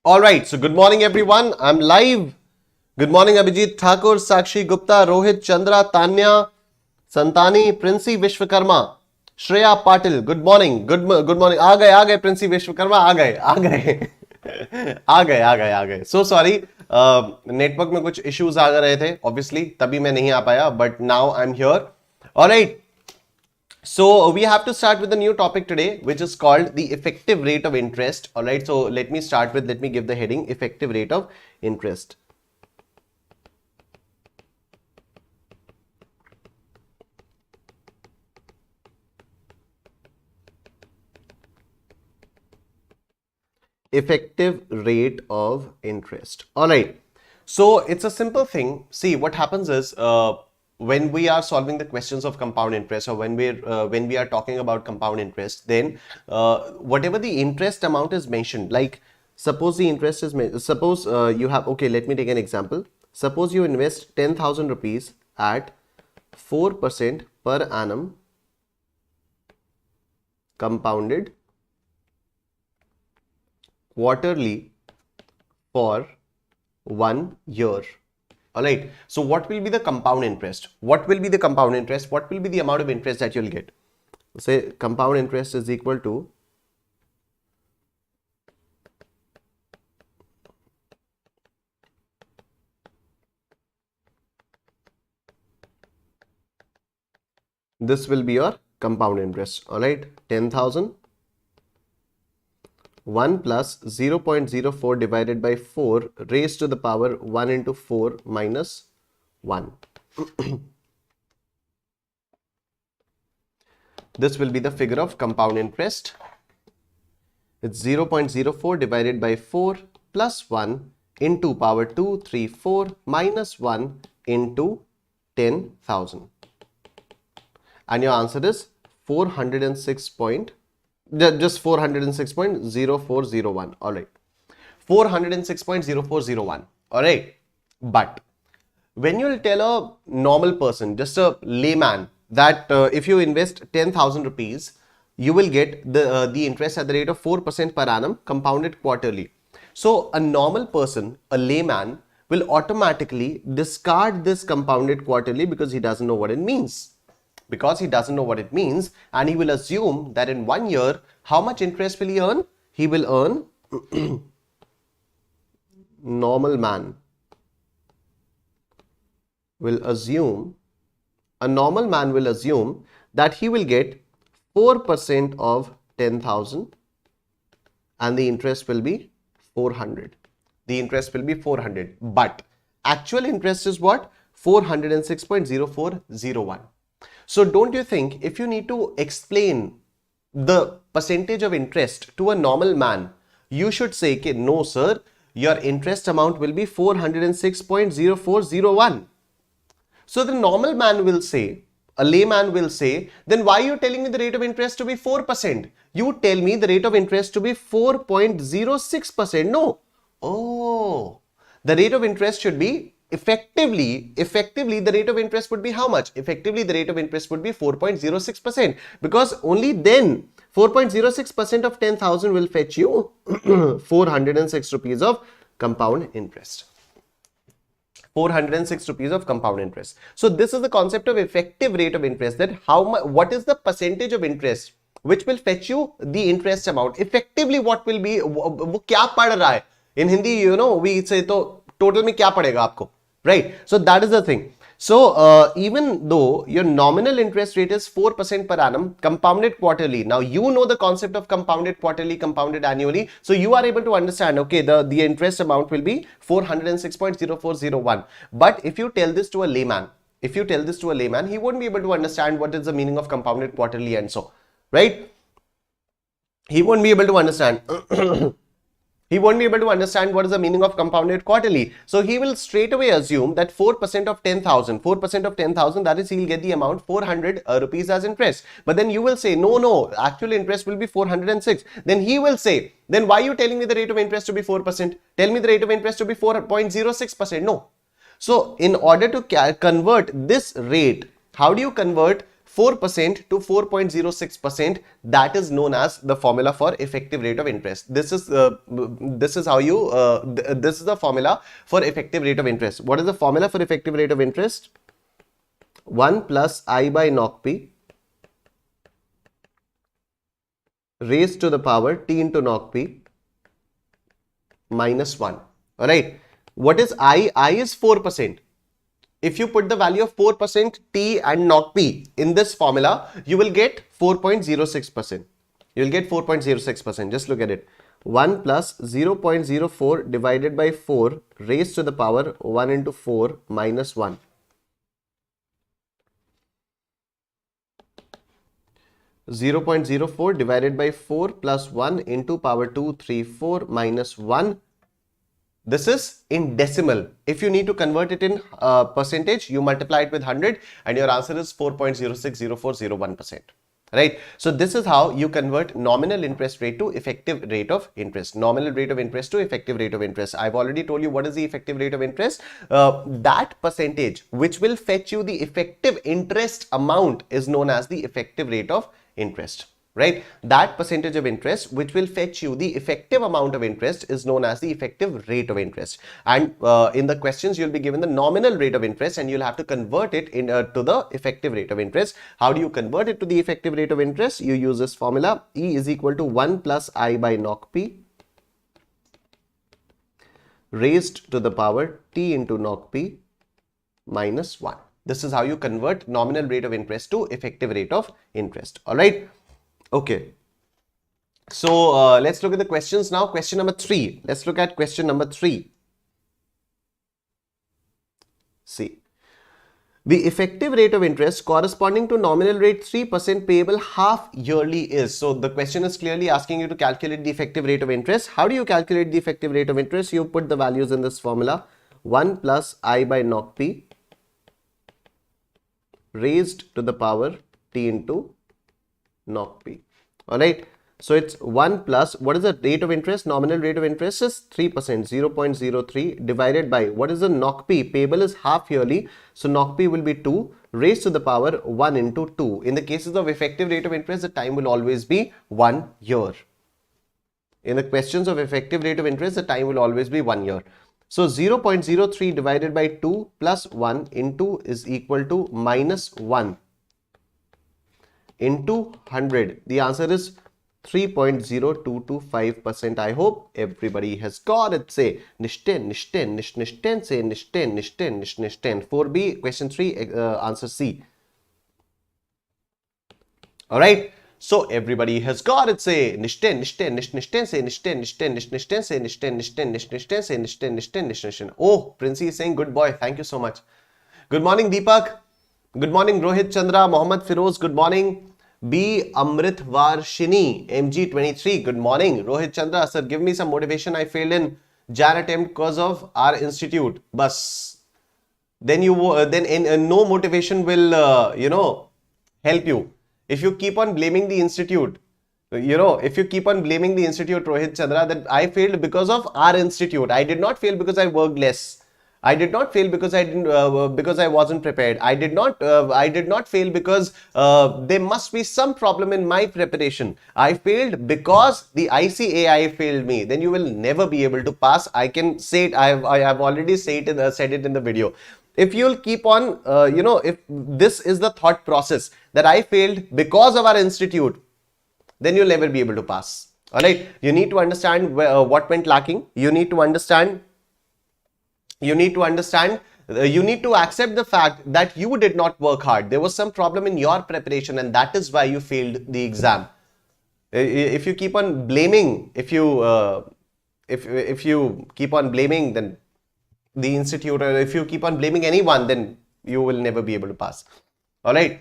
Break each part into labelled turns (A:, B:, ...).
A: All right, so good morning, everyone. I'm live. Good morning, Abhijit Thakur, Sakshi Gupta, Rohit Chandra, Tanya, Santani, Princey Vishwakarma, Shreya Patil. Good morning. Good morning. आ गए Princey Vishwakarma. आ गए आ गए. So sorry. Network में कुछ issues आ रहे थे, obviously, तभी मैं नहीं आ पाया. But now I'm here. All right. So we have to start with a new topic today, which is called the effective rate of interest. All right. So let me give the heading effective rate of interest. Effective rate of interest. All right. So it's a simple thing. See, what happens is, when we are solving the questions of compound interest, or when we are talking about compound interest, then whatever the interest amount is mentioned, like suppose the interest is suppose you have, okay, let me take an example. Suppose you invest 10,000 rupees at 4% per annum compounded quarterly for 1 year. All right. So what will be the compound interest? What will be the compound interest? What will be the amount of interest that you'll get? Say compound interest is equal to this will be your compound interest. All right. 10,000 1 plus 0.04 divided by 4 raised to the power 1 into 4 minus 1. This will be the figure of compound interest. It's 0.04 divided by 4 plus 1 into power 2, 3, 4 minus 1 into 10,000. And your answer is 406. Just 406.0401. All right. 406.0401. All right. But when you will tell a normal person, just a layman, that if you invest 10,000 rupees, you will get the interest at the rate of 4% per annum compounded quarterly. So a normal person, a layman, will automatically discard this compounded quarterly because he doesn't know what it means. And he will assume that in 1 year, how much interest will he earn? He will earn normal man will assume that he will get 4% of 10,000 and the interest will be 400. But actual interest is what? 406.0401. So don't you think if you need to explain the percentage of interest to a normal man, you should say, okay, no sir, your interest amount will be 406.0401. So the normal man will say, a layman will say, then why are you telling me the rate of interest to be 4%? You tell me the rate of interest to be 4.06%. No. Oh, the rate of interest should be effectively the rate of interest would be how much? Effectively the rate of interest would be 4.06%, because only then 4.06% of 10,000 will fetch you 406 rupees of compound interest. 406 rupees of compound interest. So this is the concept of effective rate of interest, that what is the percentage of interest which will fetch you the interest amount. Effectively what will be, वो क्या पड़ रहा है? In Hindi, you know, we say तो total में क्या पड़ेगा आपको? Right. So that is the thing. So even though your nominal interest rate is 4% per annum compounded quarterly, now you know the concept of compounded quarterly, compounded annually. So you are able to understand, okay, the interest amount will be 406.0401. But if you tell this to a layman, he won't be able to understand what is the meaning of compounded quarterly and so, right? He won't be able to understand. He won't be able to understand what is the meaning of compounded quarterly. So he will straight away assume that 4% of 10,000, that is, he'll get the amount 400 rupees as interest. But then you will say, no, actual interest will be 406. Then he will say, then why are you telling me the rate of interest to be 4%? Tell me the rate of interest to be 4.06%. No. So in order to convert this rate, how do you convert 4% to 4.06%, that is known as the formula for effective rate of interest. This is how you this is the formula for effective rate of interest. What is the formula for effective rate of interest? 1 plus I by knock p raised to the power t into knock p minus 1. All right. What is I? I is 4%. If you put the value of 4% t and knock p in this formula, you will get 4.06%. You will get 4.06%. Just look at it. 1 plus 0.04 divided by 4 raised to the power 1 into 4 minus 1. 0.04 divided by 4 plus 1 into power 2, 3, 4 minus 1. This is in decimal. If you need to convert it in percentage, you multiply it with 100 and your answer is 4.060401%. Right? So this is how you convert nominal interest rate to effective rate of interest. Nominal rate of interest to effective rate of interest. I've already told you what is the effective rate of interest. That percentage which will fetch you the effective interest amount is known as the effective rate of interest. Right? That percentage of interest which will fetch you the effective amount of interest is known as the effective rate of interest. And in the questions, you'll be given the nominal rate of interest and you'll have to convert it to the effective rate of interest. How do you convert it to the effective rate of interest? You use this formula. E is equal to 1 plus I by knock p raised to the power t into knock p minus 1. This is how you convert nominal rate of interest to effective rate of interest. All right. Okay, so let's look at the questions now. Question number 3. Let's look at question number 3. See, the effective rate of interest corresponding to nominal rate 3% payable half yearly is. So the question is clearly asking you to calculate the effective rate of interest. How do you calculate the effective rate of interest? You put the values in this formula. 1 plus I by knock p raised to the power t into knock p. All right. So it's 1 plus, what is the rate of interest? Nominal rate of interest is 3%, 0.03 divided by, what is the knock p? Payable is half yearly. So knock p will be 2 raised to the power 1 into 2. In the cases of effective rate of interest, the time will always be 1 year. In the questions of effective rate of interest, the time will always be 1 year. So 0.03 divided by 2 plus 1 into is equal to minus 1 into 100. The answer is 3.0225%. I hope everybody has got it. Say Nishten, Nishten, Nishten, say Nishten, Nishten, Nishten. 4B, question 3, answer C. All right. So everybody has got it. Say Nishten, Nishten, Nishten, say Nishten, Nishten, Nishten, say Nishten, Nishten, Nishten, say Nishten, Nishten, Nishten. Oh, Princey is saying good boy. Thank you so much. Good morning, Deepak. Good morning, Rohit Chandra, Mohammad Firoz. Good morning. B. Amrit Varshini, MG23. Good morning. Rohit Chandra, sir, give me some motivation. I failed in JAR attempt because of our institute. Bus. Then no motivation will, help you. If you keep on blaming the institute, Rohit Chandra, that I failed because of our institute. I did not fail because I worked less. I did not fail because I didn't because I wasn't prepared. I did not fail because there must be some problem in my preparation. I failed because the ICAI failed me. Then you will never be able to pass. I can say it. I have already said it in the video. If you'll keep on, if this is the thought process that I failed because of our institute, then you'll never be able to pass. All right. You need to understand what went lacking. You need to accept the fact that you did not work hard. There was some problem in your preparation and that is why you failed the exam. If you keep on blaming, if you keep on blaming then the institute, or if you keep on blaming anyone, then you will never be able to pass. All right.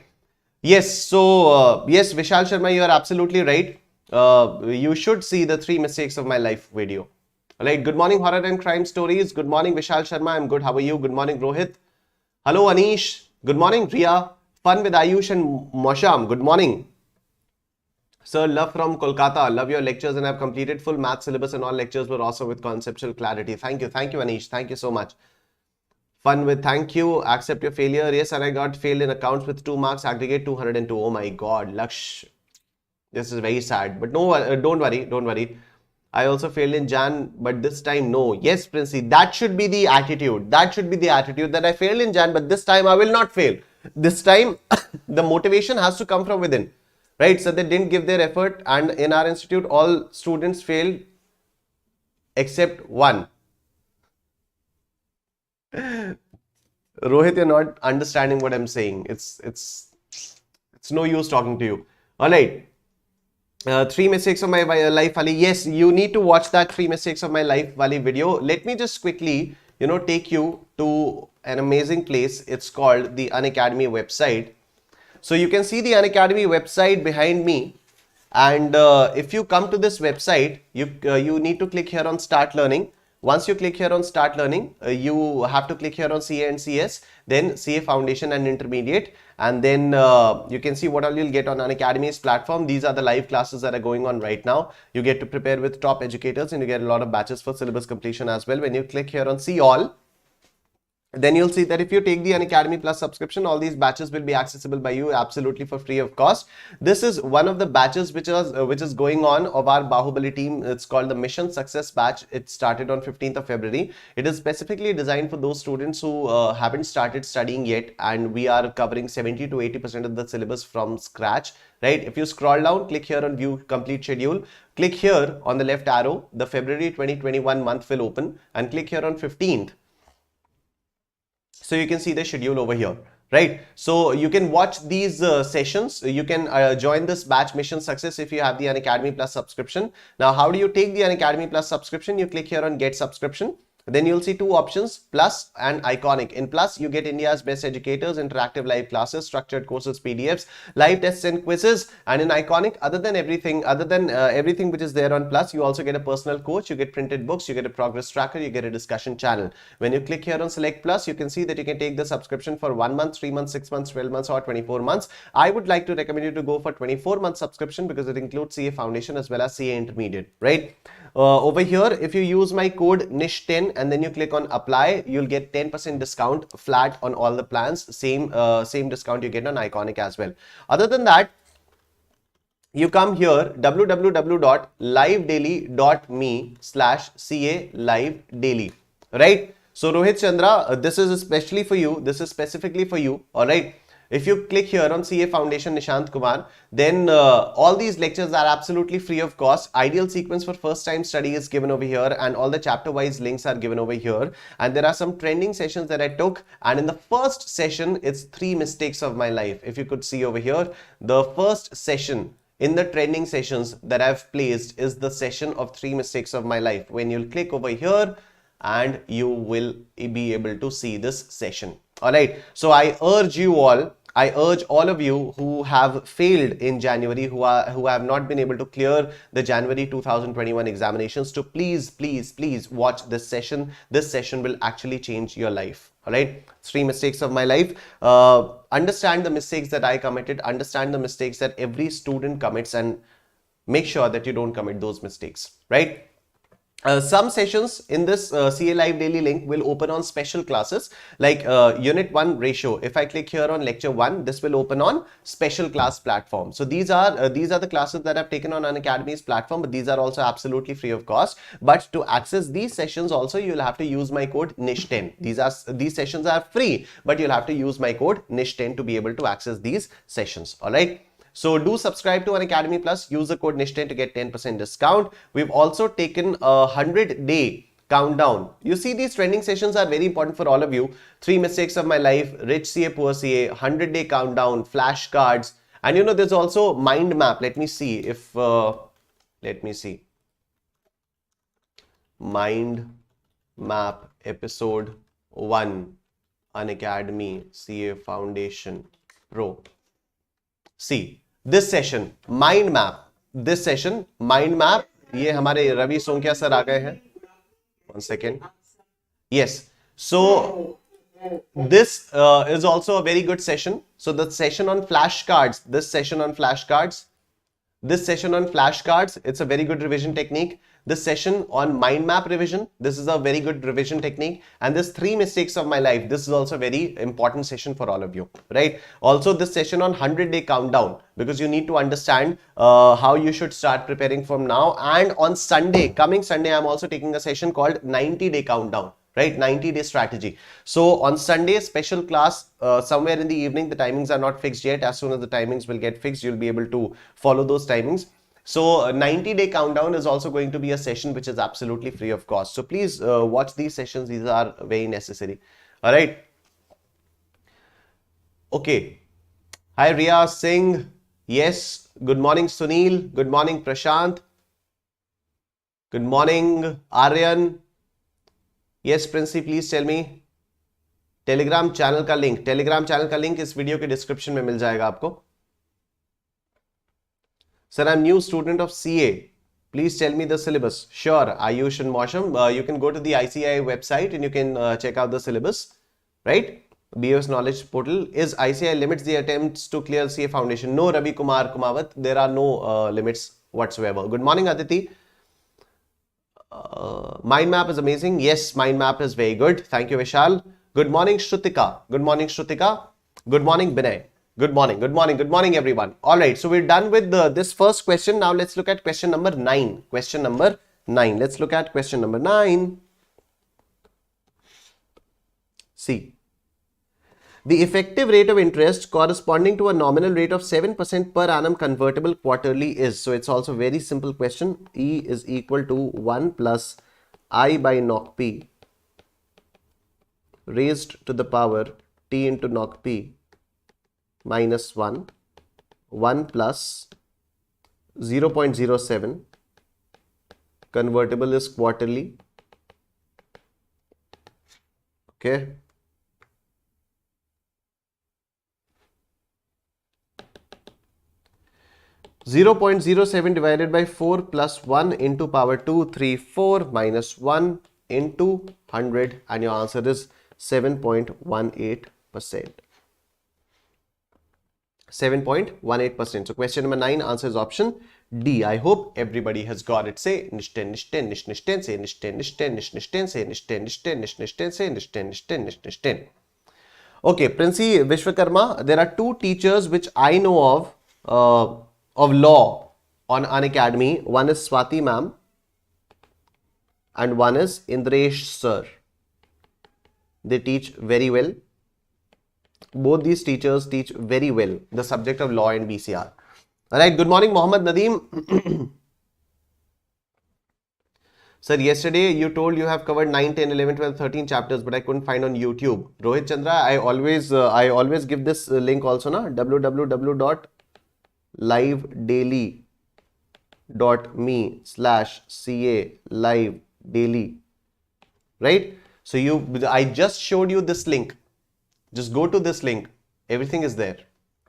A: Yes. So, yes, Vishal Sharma, you are absolutely right. You should see the 3 mistakes of my life video. All right. Good morning, horror and crime stories. Good morning, Vishal Sharma. I'm good. How are you? Good morning, Rohit. Hello, Anish. Good morning, Riya. Fun with Ayush and Mosham. Good morning. Sir, love from Kolkata. Love your lectures and I've completed full math syllabus and all lectures were awesome with conceptual clarity. Thank you. Thank you, Anish. Thank you so much. Fun with thank you. Accept your failure. Yes, and I got failed in accounts with 2 marks. Aggregate 202. Oh my God, Laksh. This is very sad. But no, don't worry. Don't worry. I also failed in Jan, but this time no. Yes, Princey, that should be the attitude. That should be the attitude that I failed in Jan, but this time I will not fail. This time the motivation has to come from within, right? So they didn't give their effort, and in our institute, all students failed except one. Rohit, you're not understanding what I'm saying. It's no use talking to you. All right. 3 mistakes of my life wali. Yes, you need to watch that 3 mistakes of my life wali video. Let me just quickly, take you to an amazing place. It's called the Unacademy website. So you can see the Unacademy website behind me. And if you come to this website, you need to click here on Start Learning. Once you click here on Start Learning, you have to click here on CA and CS, then CA Foundation and Intermediate, and then you can see what all you'll get on Unacademy's platform. These are the live classes that are going on right now. You get to prepare with top educators, and you get a lot of batches for syllabus completion as well. When you click here on See All, then you'll see that if you take the Unacademy Plus subscription, all these batches will be accessible by you absolutely for free of cost. This is one of the batches which is going on of our Bahubali team. It's called the Mission Success Batch. It started on 15th of February. It is specifically designed for those students who haven't started studying yet, and we are covering 70 to 80% of the syllabus from scratch. Right? If you scroll down, click here on View Complete Schedule. Click here on the left arrow. The February 2021 month will open, and click here on 15th. So you can see the schedule over here, right? So you can watch these sessions. You can join this batch Mission Success if you have the Unacademy Plus subscription. Now, how do you take the Unacademy Plus subscription? You click here on Get Subscription. Then you'll see two options, Plus and Iconic. In Plus, you get India's best educators, interactive live classes, structured courses, PDFs, live tests and quizzes. And in Iconic, other than everything which is there on Plus, you also get a personal coach, you get printed books, you get a progress tracker, you get a discussion channel. When you click here on Select Plus, you can see that you can take the subscription for 1 month, 3 months, 6 months, 12 months, or 24 months. I would like to recommend you to go for 24-month subscription because it includes CA Foundation as well as CA Intermediate, right? Over here, if you use my code NISH10 and then you click on apply, you'll get 10% discount flat on all the plans. Same discount you get on Iconic as well. Other than that, you come here www.livedaily.me/CA live daily, right? So Rohit Chandra, this is especially for you. This is specifically for you. All right. If you click here on CA Foundation Nishant Kumar, then all these lectures are absolutely free of cost. Ideal sequence for first time study is given over here, and all the chapter wise links are given over here. And there are some trending sessions that I took, and in the first session, it's 3 mistakes of my life. If you could see over here, the first session in the trending sessions that I've placed is the session of 3 mistakes of my life. When you'll click over here, and you will be able to see this session. All right. So I urge all of you who have failed in January, who have not been able to clear the January 2021 examinations, to please watch this session. This session will actually change your life. All right. 3 mistakes of my life. Understand the mistakes that I committed. Understand the mistakes that every student commits, and make sure that you don't commit those mistakes. Right. Some sessions in this CA Live Daily link will open on special classes like Unit 1 ratio. If I click here on Lecture 1, this will open on special class platform. So these are the classes that I've taken on Unacademy's platform, but these are also absolutely free of cost. But to access these sessions also, you'll have to use my code NISH10. These sessions are free, but you'll have to use my code NISH10 to be able to access these sessions. All right. So do subscribe to Unacademy Plus, use the code NISH10 to get 10% discount. We've also taken a 100-day countdown. You see, these trending sessions are very important for all of you. 3 mistakes of my life, rich CA, poor CA, 100-day countdown, flashcards. And there's also mind map. Let me see if, mind map episode 1, Unacademy CA Foundation Pro. See, this session, mind map, ये हमारे Ravi सोंकिया sir आ गए हैं. 1 second. Yes. So this is also a very good session. So the session on flashcards, it's a very good revision technique. this session on mind map revision. This is a very good revision technique. And this 3 mistakes of my life. This is also a very important session for all of you, right? Also this session on 100-day countdown, because you need to understand how you should start preparing from now. And on Sunday, coming Sunday, I'm also taking a session called 90-day countdown. Right, 90-day strategy. So on Sunday, special class somewhere in the evening. The timings are not fixed yet. As soon as the timings will get fixed, you'll be able to follow those timings. So 90-day countdown is also going to be a session which is absolutely free of cost. So please watch these sessions. These are very necessary. All right. Okay. Hi Riya Singh. Yes. Good morning Sunil. Good morning Prashant. Good morning Aryan. Yes, Princey, please tell me. Telegram channel का link इस video के description में मिल जाएगा आपको. Sir, I'm new student of CA. Please tell me the syllabus. Sure, Ayush and Mosham, you can go to the ICAI website and you can check out the syllabus, right? BOS Knowledge Portal. Is ICAI limits the attempts to clear CA Foundation? No, Ravi Kumar Kumawat, there are no limits whatsoever. Good morning, Aditi. Mind map is amazing. Yes, mind map is very good. Thank you, Vishal. Good morning, Shrutika. Good morning, Shrutika. Good morning, Binay. Good morning, good morning, good morning, everyone. All right, so we're done with this first question. Now let's look at question number 9. Question number 9. Let's look at question number 9. See. The effective rate of interest corresponding to a nominal rate of 7% per annum convertible quarterly is. So it's also a very simple question. E is equal to 1 plus I by knock P raised to the power T into knock P minus 1 plus 0.07. Convertible is quarterly. Okay. (0.07) divided by 4 plus 1 into power 2, 3, 4 minus 1 into 100, and your answer is 7.18%. 7.18%. So question number 9 answer is option D. I hope everybody has got it. Say nishten, nishten, nish, nishten, say nishten, nishten, nish, nishten, say nishten, nishten, nish, nishten, say nishten, nishten, nish, nishten. Okay, Princey Vishwakarma, there are 2 teachers which I know of law on Unacademy. One is Swati ma'am and one is Indresh sir. They teach very well. Both these teachers teach very well the subject of law and BCR. Alright, good morning Mohammad Nadeem. Sir, yesterday you told you have covered 9, 10, 11, 12, 13 chapters, but I couldn't find on YouTube. Rohit Chandra, I always give this link also, na, www.livedaily.me/CA live daily, right? So I just showed you this link. Just go to this link. Everything is there.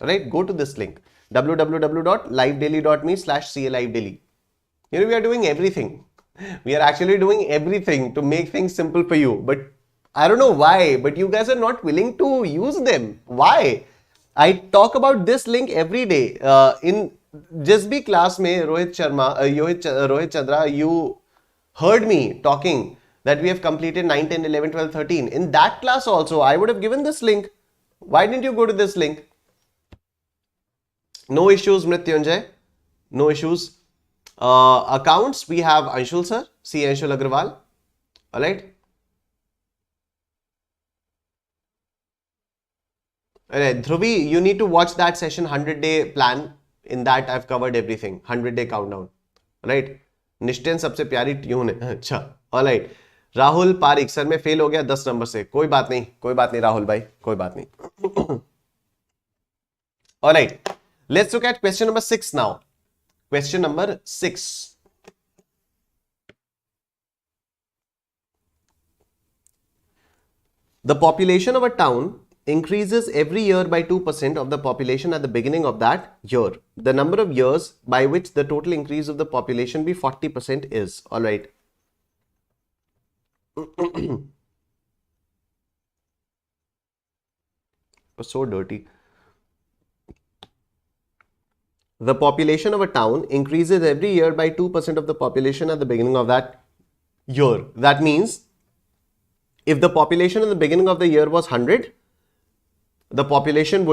A: Alright, go to this link. www.livedaily.me/CA live daily. You know, we are doing everything. We are actually doing everything to make things simple for you. But I don't know why, but you guys are not willing to use them. Why? I talk about this link every day. In just be class mein, Rohit Chandra, you heard me talking that we have completed 9, 10, 11, 12, 13. In that class also, I would have given this link. Why didn't you go to this link? No issues, Mrityunjay. No issues. Accounts, we have Anshul sir, C. Anshul Agrawal. Alright. Alright, Dhruvi, you need to watch that session 100-day plan. In that, I've covered everything. 100-day countdown. Alright. Nishten सबसे प्यारी tune है. अच्छा. Alright. Rahul Pareek, sir मैं fail हो गया 10 number से. कोई बात नहीं राहुल भाई, कोई बात नहीं. Alright. Let's look at question number 6 now. Question number 6. The population of a town increases every year by 2% of the population at the beginning of that year. The number of years by which the total increase of the population be 40% is. All right. So dirty. the population of a town increases every year by 2% of the population at the beginning of that year. That means if the population in the beginning of the year was 100, the population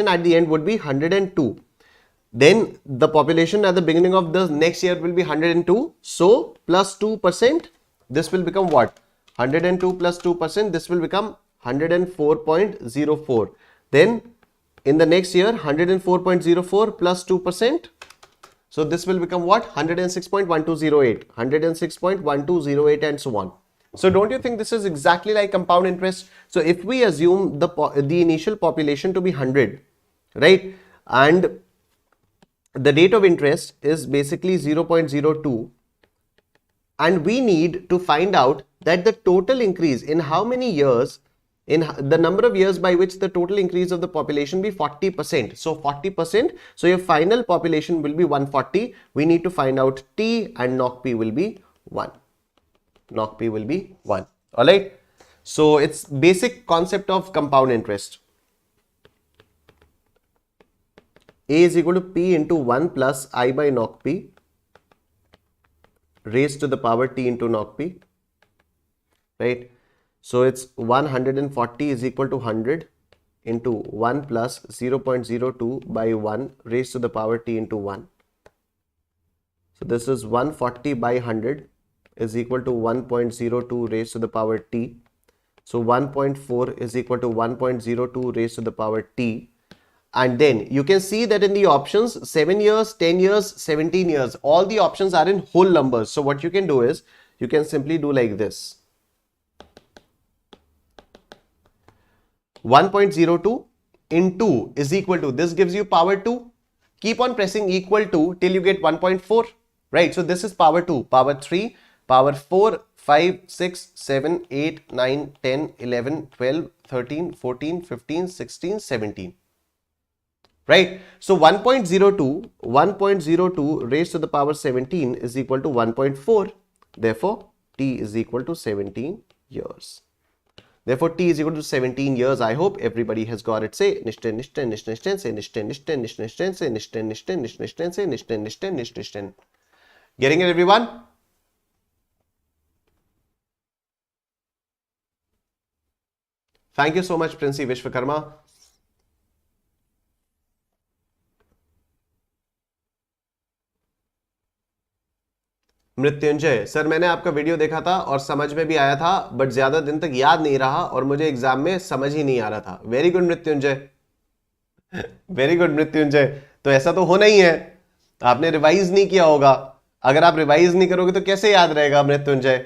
A: at the end would be 102. Then the population at the beginning of the next year will be 102. So plus 2%, this will become what? 102 plus 2%, this will become 104.04. Then in the next year, 104.04 plus 2%. So this will become what? 106.1208, 106.1208 and so on. So don't you think this is exactly like compound interest? So if we assume the initial population to be 100, right? And the rate of interest is basically 0.02, and we need to find out that the total increase in how many years, in the number of years by which the total increase of the population be 40%. So 40%, so your final population will be 140. We need to find out T, and knock P will be 1. Knock P will be 1. All right. So it's basic concept of compound interest. A is equal to P into 1 plus I by knock P raised to the power T into knock P, right? So it's 140 is equal to 100 into 1 plus 0.02 by 1 raised to the power T into 1. So this is 140 by 100 is equal to 1.02 raised to the power T. So 1.4 is equal to 1.02 raised to the power T. And then you can see that in the options, 7 years, 10 years, 17 years, all the options are in whole numbers. So what you can do is, you can simply do like this. 1.02 into is equal to, this gives you power 2. Keep on pressing equal to till you get 1.4, right? So this is power 2, power 3, power 4, 5, 6, 7, 8, 9, 10, 11, 12, 13, 14, 15, 16, 17. Right? So 1.02 raised to the power 17 is equal to 1.4. Therefore, T is equal to 17 years. Therefore, T is equal to 17 years. I hope everybody has got it. Say Nishten, Nishten, Nishten, Nishten, say Nishten, Nishten, Nishten, Nishten, say Nishten, Nishten, Nishten, Nishten, say Nishten, Nishten, Nishten, Nishten. Getting it, everyone? Thank you so much, Princey Vishwakarma. Mrityunjay sir, मैंने आपका video देखा था और समझ में भी आया था, बट ज्यादा दिन तक याद नहीं रहा और मुझे एग्जाम में समझ ही नहीं आ रहा था. Very good Mrityunjay, very good Mrityunjay. तो ऐसा तो होना ही है, आपने रिवाइज नहीं किया होगा. अगर आप रिवाइज नहीं करोगे तो कैसे याद रहेगा मृत्युंजय?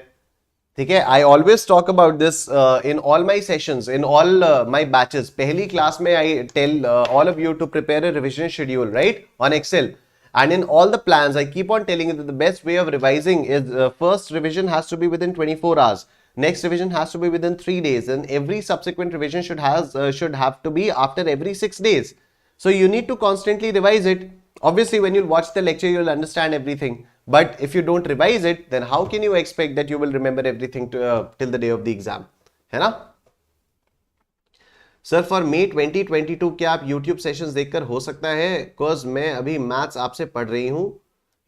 A: ठीक है. I always talk about this in all my sessions, in all my batches. पहली क्लास में I tell all of you to prepare a revision schedule, right, on Excel. And in all the plans, I keep on telling you that the best way of revising is first revision has to be within 24 hours. Next revision has to be within 3 days. And every subsequent revision should have to be after every 6 days. So you need to constantly revise it. Obviously, when you watch the lecture, you'll understand everything. But if you don't revise it, then how can you expect that you will remember everything till the day of the exam? है ना? Sir for May 2022 क्या आप YouTube sessions देखकर हो सकता है? Because मैं अभी मैथ्स आपसे पढ़ रही हूँ.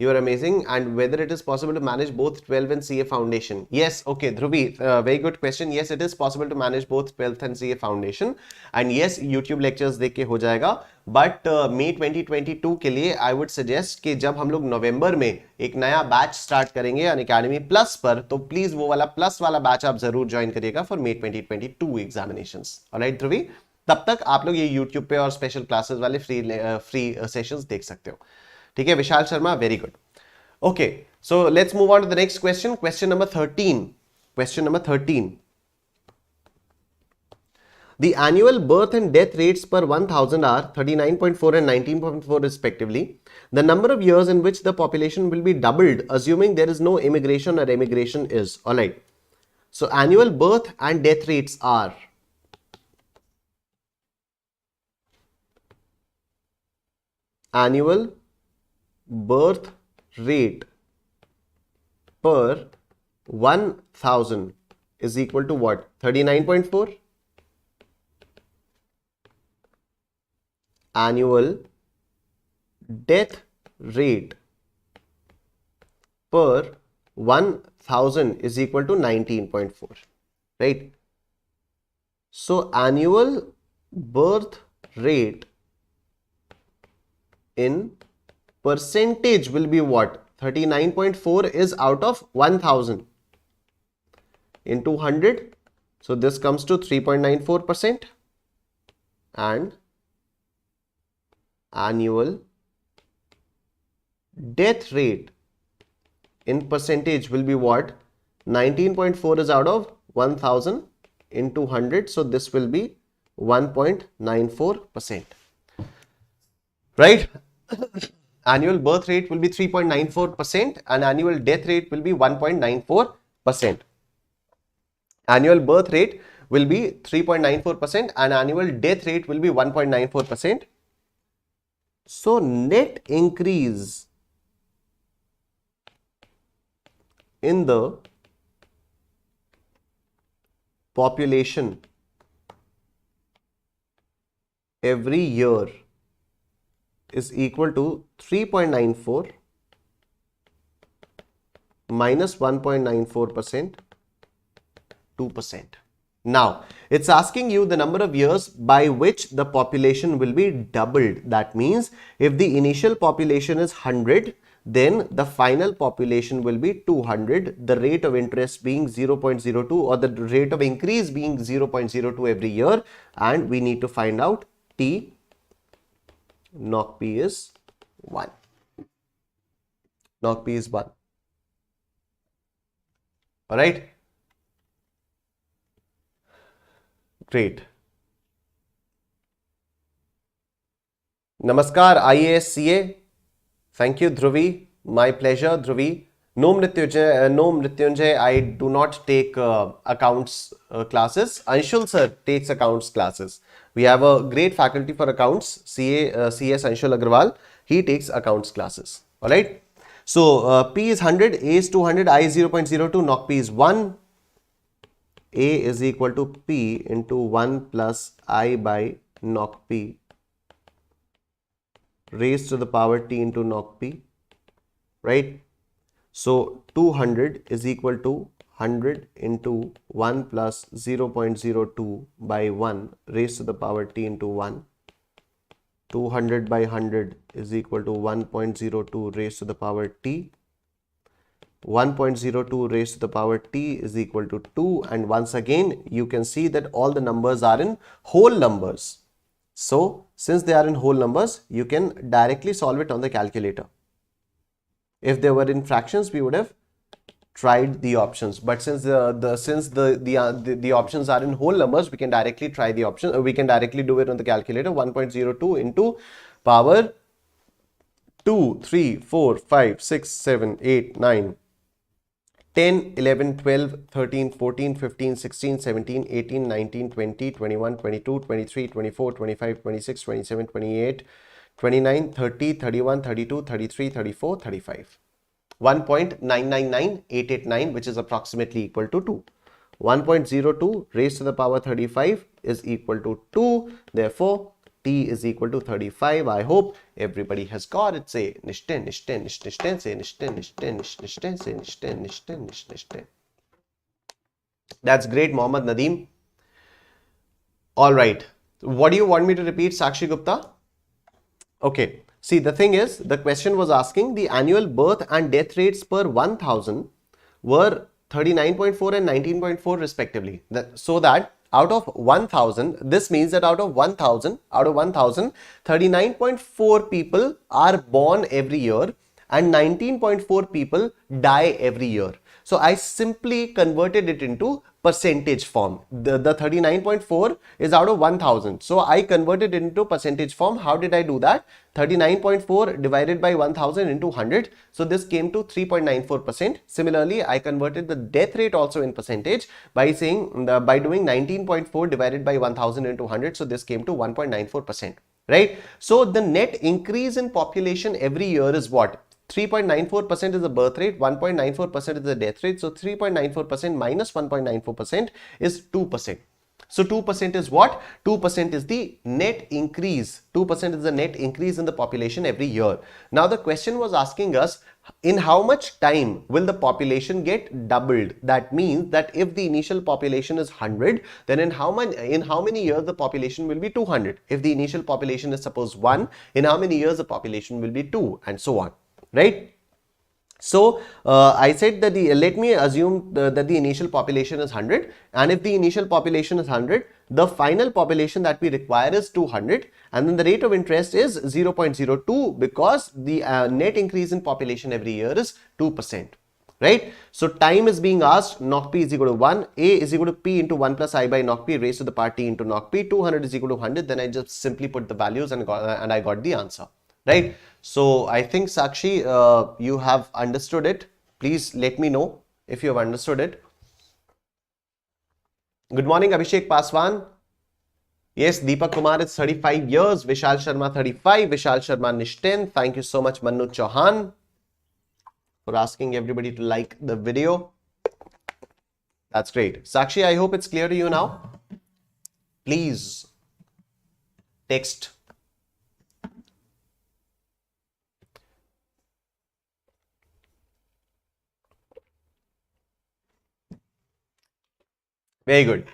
A: You are amazing. And whether it is possible to manage both 12 and CA foundation? Yes, okay Dhruvi, very good question. Yes, it is possible to manage both 12th and CA foundation. And yes, YouTube lectures देख के हो जाएगा. But मे 2022 के लिए I would suggest कि जब हम लोग नवंबर में एक नया बैच स्टार्ट करेंगे अनअकैडमी प्लस पर, तो प्लीज वो वाला प्लस वाला बैच आप जरूर ज्वाइन करिएगा for May 2022 examinations. All right Dhruvi, तब तक आप लोग ये यूट्यूब पे और स्पेशल क्लासेस वाले फ्री सेशंस देख सकते हो. ठीक है. Vishal Sharma, very good. Okay, so let's move on to the next question. Question number 13. Question number 13. The annual birth and death rates per 1000 are 39.4 and 19.4 respectively. The number of years in which the population will be doubled, assuming there is no immigration or emigration, is. All right. So annual birth and death rates are annual birth rate per 1000 is equal to what? 39.4. Annual death rate per 1000 is equal to 19.4, right? So annual birth rate in percentage will be what? 39.4 is out of 1000 into 100. So this comes to 3.94%, and annual death rate in percentage will be what? 19.4 is out of 1000 into 100. So this will be 1.94%, right? Annual birth rate will be 3.94% and annual death rate will be 1.94%. Annual birth rate will be 3.94% and annual death rate will be 1.94%. So net increase in the population every year is equal to 3.94 minus 1.94%, 2%. Now, it's asking you the number of years by which the population will be doubled. That means if the initial population is 100, then the final population will be 200, the rate of interest being 0.02 or the rate of increase being 0.02 every year, and we need to find out T. Knock P is 1. Knock P is 1. Alright. Great. Namaskar, IAS CA. Thank you, Dhruvi. My pleasure, Dhruvi. No Mrityunjay, I do not take accounts classes. Anshul sir takes accounts classes. We have a great faculty for accounts, CS Anshul Agrawal. He takes accounts classes. Alright. So P is 100, A is 200, I is 0.02, knock P is 1. A is equal to P into 1 plus I by knock P raised to the power T into knock P, right? So 200 is equal to 100 into 1 plus 0.02 by 1 raised to the power T into 1. 200 by 100 is equal to 1.02 raised to the power T. 1.02 raised to the power T is equal to 2, and once again you can see that all the numbers are in whole numbers. So since they are in whole numbers, you can directly solve it on the calculator. If they were in fractions, we would have tried the options, but since the options are in whole numbers, we can directly try the option. We can directly do it on the calculator. 1.02 into power 2, 3, 4, 5, 6, 7, 8, 9, 10, 11, 12, 13, 14, 15, 16, 17, 18, 19, 20, 21, 22, 23, 24, 25, 26, 27, 28, 29, 30, 31, 32, 33, 34, 35. 1.999889, which is approximately equal to 2. 1.02 raised to the power 35 is equal to 2. Therefore, T is equal to 35. I hope everybody has got it. Say Nishten, Nishten, Nishten, say Nishten, Nishten, Nishten, say Nishten, Nishten, Nishten. That's great, Mohammad Nadeem. All right. What do you want me to repeat, Sakshi Gupta? Okay. See, the thing is, the question was asking the annual birth and death rates per 1000 were 39.4 and 19.4 respectively. So that out of 1000, this means that out of 1000, 39.4 people are born every year and 19.4 people die every year. So I simply converted it into percentage form. The 39.4 is out of 1000. So I converted it into percentage form. How did I do that? 39.4 divided by 1000 into 100. So this came to 3.94%. Similarly, I converted the death rate also in percentage by saying by doing 19.4 divided by 1000 into 100. So this came to 1.94%, right? So the net increase in population every year is what? 3.94% is the birth rate, 1.94% is the death rate. So 3.94% minus 1.94% is 2%. So 2% is what? 2% is the net increase. 2% is the net increase in the population every year. Now the question was asking us, in how much time will the population get doubled? That means that if the initial population is 100, then in how many years the population will be 200? If the initial population is suppose 1, in how many years the population will be 2, and so on, right? So I said that let me assume that the initial population is 100, and if the initial population is 100, the final population that we require is 200, and then the rate of interest is 0.02 because the net increase in population every year is 2%. Right? So time is being asked, knock P is equal to 1, A is equal to P into 1 plus I by knock P raised to the power T into knock P, 200 is equal to 100, then I just simply put the values and I got the answer. Right? So I think Sakshi, you have understood it. Please let me know if you have understood it. Good morning, Abhishek Paswan. Yes, Deepak Kumar is 35 years. Vishal Sharma 35. Vishal Sharma Nishant. Thank you so much, Manu Chauhan, for asking everybody to like the video. That's great. Sakshi, I hope it's clear to you now. Please text. Very good.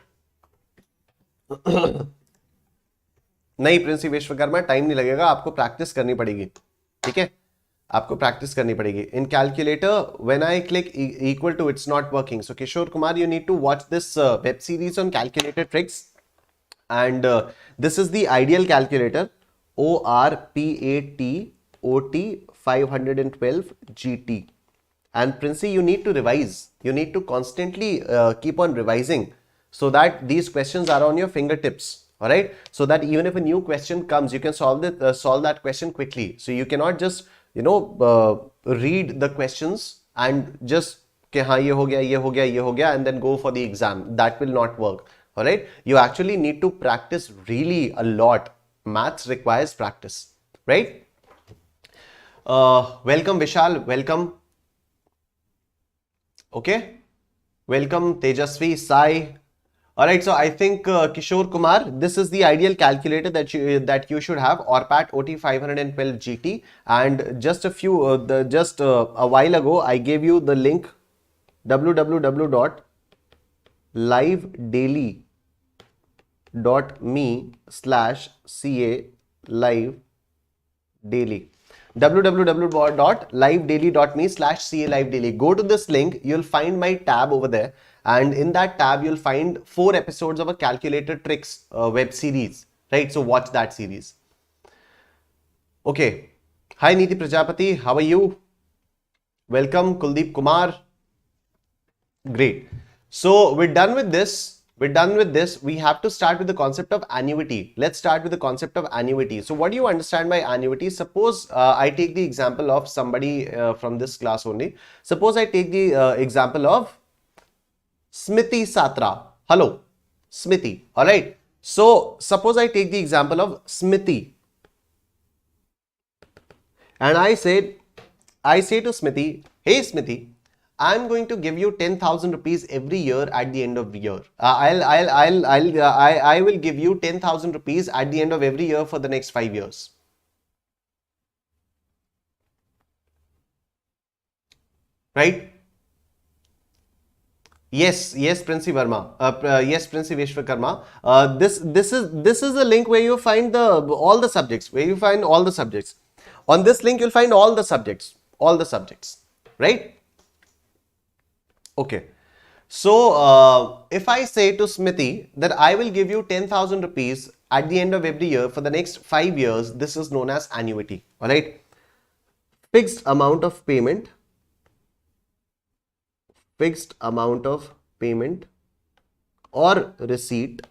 A: नहीं Princy Vishwakarma, time नहीं लगेगा, आपको practice करनी पड़ेगी. ठीक है, आपको practice करनी पड़ेगी. In calculator when I click equal to it's not working. So Kishore Kumar, you need to watch this web series on calculator tricks, and this is the ideal calculator, ORPATOT 512 GT. And Princey, you need to revise. You need to constantly keep on revising so that these questions are on your fingertips. All right. So that even if a new question comes, you can solve that question quickly. So you cannot just, read the questions and just ke हाँ ये हो गया, ये हो गया, ये हो गया, and then go for the exam. That will not work. All right. You actually need to practice really a lot. Maths requires practice, right? Welcome Vishal. Welcome. Okay, welcome Tejasvi, Sai. All right, so I think Kishore Kumar, this is the ideal calculator that you should have, ORPAT OT 512 GT. And just a while ago, I gave you the link www.livedaily.me/CA live daily. www.livedaily.me/CA live daily. Go to this link, you'll find my tab over there, and in that tab you'll find 4 episodes of a calculator tricks web series, right? So watch that series. Okay, hi Niti Prajapati, how are you? Welcome Kuldeep Kumar. Great. So we're done with this. We have to start with the concept of annuity. Let's start with the concept of annuity. So what do you understand by annuity? Suppose I take the example of somebody from this class only. Suppose I take the example of Smriti Satra. Hello, Smriti. All right. So suppose I take the example of Smriti, and I say to Smriti, hey Smriti, I'm going to give you 10,000 rupees every year at the end of the year. I will give you 10,000 rupees at the end of every year for the next 5 years. Right? Yes, Princey Verma. Yes, Princey Vishwakarma. This is the link where you find all the subjects. On this link, you'll find all the subjects. Right? Okay, so if I say to Smriti that I will give you 10,000 rupees at the end of every year for the next 5 years, this is known as annuity. All right, fixed amount of payment or receipt,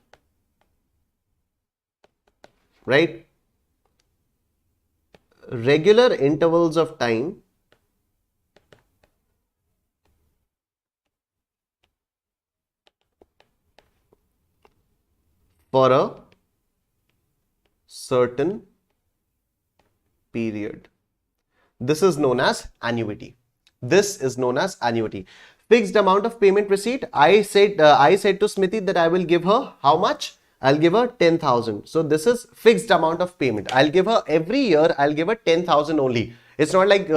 A: right? Regular intervals of time for a certain period. This is known as annuity. Fixed amount of payment receipt. I said to Smriti that I will give her how much? I'll give her 10,000. So this is fixed amount of payment. I'll give her every year. I'll give her 10,000 only. It's not like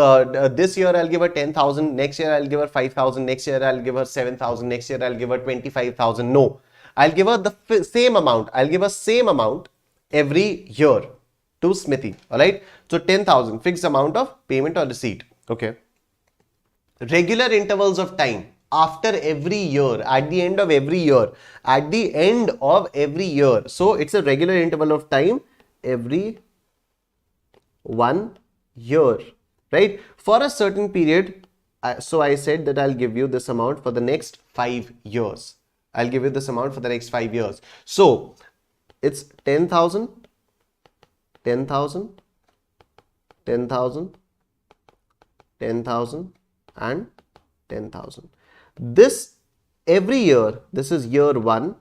A: this year I'll give her 10,000. Next year I'll give her 5,000. Next year I'll give her 7,000. Next year I'll give her 25,000. No, I'll give her the same amount. I'll give her same amount every year to Smriti. All right. So 10,000 fixed amount of payment or receipt. Okay. Regular intervals of time after every year, at the end of every year, at the end of every year. So it's a regular interval of time every 1 year, right? For a certain period. So I said that I'll give you this amount for the next 5 years. I'll give you this amount for the next 5 years. So it's 10,000, 10,000, 10,000, 10,000 and 10,000. This every year, this is year 1,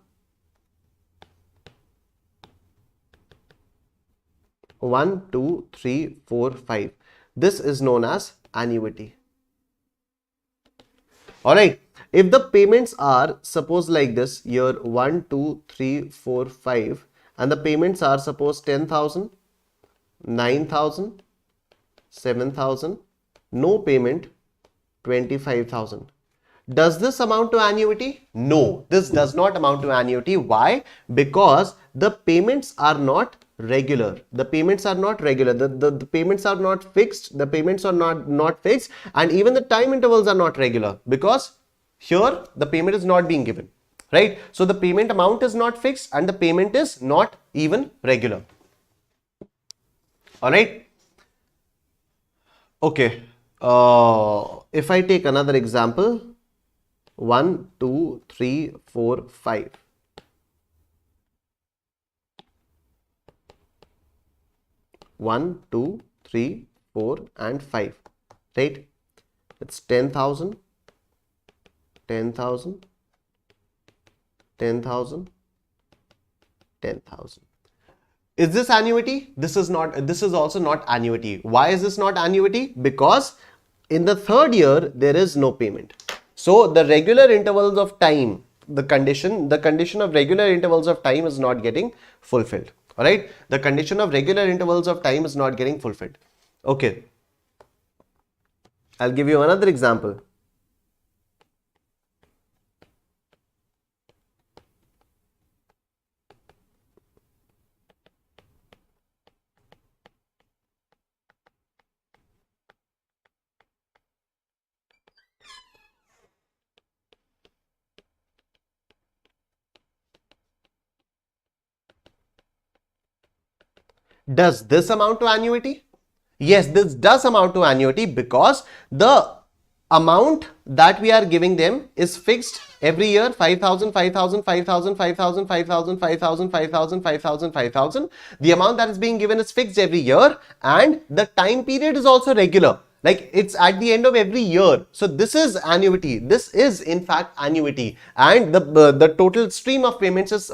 A: 1, 2, 3, 4, 5. This is known as annuity. Alright, if the payments are suppose like this, year 1, 2, 3, 4, 5, and the payments are suppose 10,000, 9,000, 7,000, no payment, 25,000. Does this amount to annuity? No, this does not amount to annuity. Why? Because the payments are not regular. The payments are not regular. The payments are not fixed. The payments are not fixed, and even the time intervals are not regular, because here the payment is not being given, right? So the payment amount is not fixed and the payment is not even regular. All right. Okay. If I take another example, 1, 2, 3, 4, 5. One, 2, 3, 4 and 5, right? It's 10,000, 10,000, 10,000, 10,000. Is this annuity? This is not. This is also not annuity. Why is this not annuity? Because in the third year there is no payment. So the regular intervals of time, the condition of regular intervals of time is not getting fulfilled. All right, the condition of regular intervals of time is not getting fulfilled. Okay, I'll give you another example. Does this amount to annuity? Yes, this does amount to annuity, because the amount that we are giving them is fixed every year. 5,000, 5,000, 5,000, 5,000, 5,000, 5,000, 5,000, 5,000, 5,000. The amount that is being given is fixed every year, and the time period is also regular. Like it's at the end of every year. So this is annuity. This is in fact annuity, and the total stream of payments is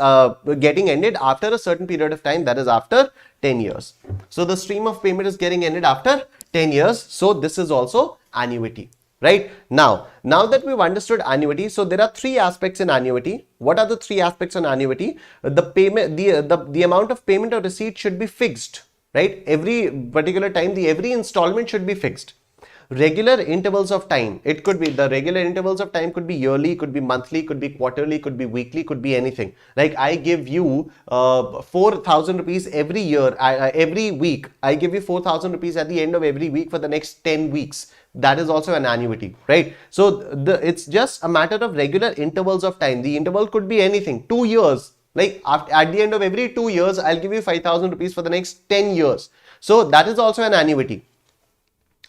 A: getting ended after a certain period of time, that is after 10 years. So the stream of payment is getting ended after 10 years. So this is also annuity, right? Now that we've understood annuity, so there are 3 aspects in annuity. What are the 3 aspects in annuity? The payment, the amount of payment or receipt should be fixed, right? Every particular time, every installment should be fixed. Regular intervals of time, it could be, the regular intervals of time could be yearly, could be monthly, could be quarterly, could be weekly, could be anything. Like I give you 4,000 rupees every year, every week. I give you 4,000 rupees at the end of every week for the next 10 weeks. That is also an annuity, right? So it's just a matter of regular intervals of time. The interval could be anything, 2 years. Like at the end of every 2 years, I'll give you 5,000 rupees for the next 10 years. So that is also an annuity.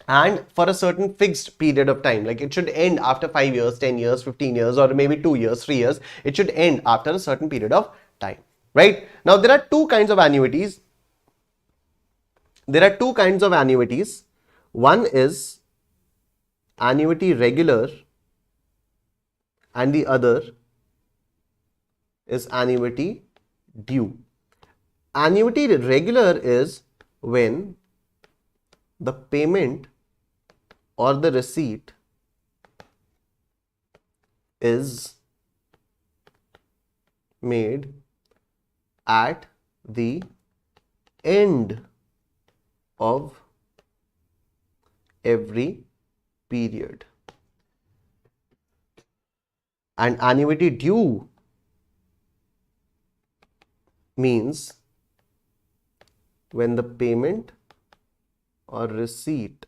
A: And for a certain fixed period of time, like it should end after 5 years, 10 years, 15 years, or maybe 2 years, 3 years. It should end after a certain period of time, right? Now, there are 2 kinds of annuities. There are 2 kinds of annuities. One is annuity regular, and the other is annuity due. Annuity regular is when the payment or the receipt is made at the end of every period, and annuity due means when the payment or receipt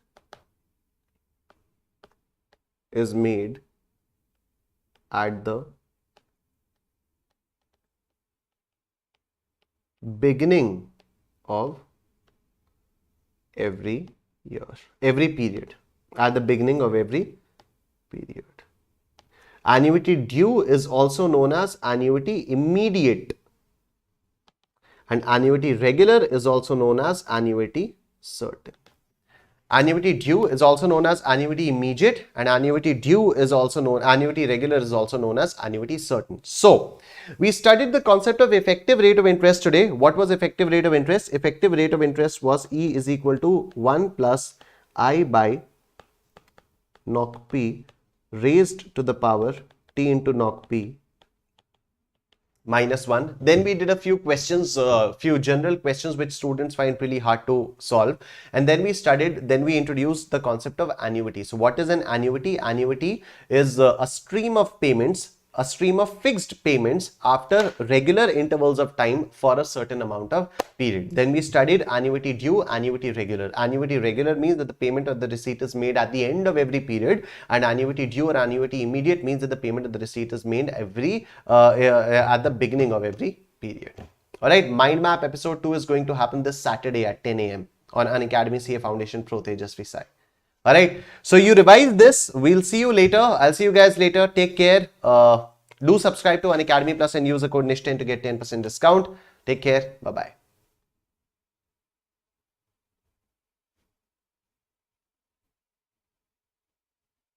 A: is made at the beginning of every period, at the beginning of every period. Annuity due is also known as annuity immediate, and annuity regular is also known as annuity certain. Annuity due is also known as annuity immediate, and annuity regular is also known as annuity certain. So we studied the concept of effective rate of interest today. What was effective rate of interest? Effective rate of interest was E is equal to 1 plus I by knock P raised to the power T into knock P minus 1. Then we did a few questions, few general questions which students find really hard to solve. And then we introduced the concept of annuity. So what is an annuity? Annuity is a stream of payments, a stream of fixed payments after regular intervals of time for a certain amount of period. Then we studied annuity due, annuity regular. Annuity regular means that the payment of the receipt is made at the end of every period, and annuity due or annuity immediate means that the payment of the receipt is made at the beginning of every period. All right, mind map episode 2 is going to happen this Saturday at 10 a.m. on Unacademy CA Foundation Pro Tejasvi Sai. All right, so you revise this. We'll see you later. I'll see you guys later. Take care. Do subscribe to Unacademy Plus and use the code Nishant to get 10% discount. Take care. Bye-bye.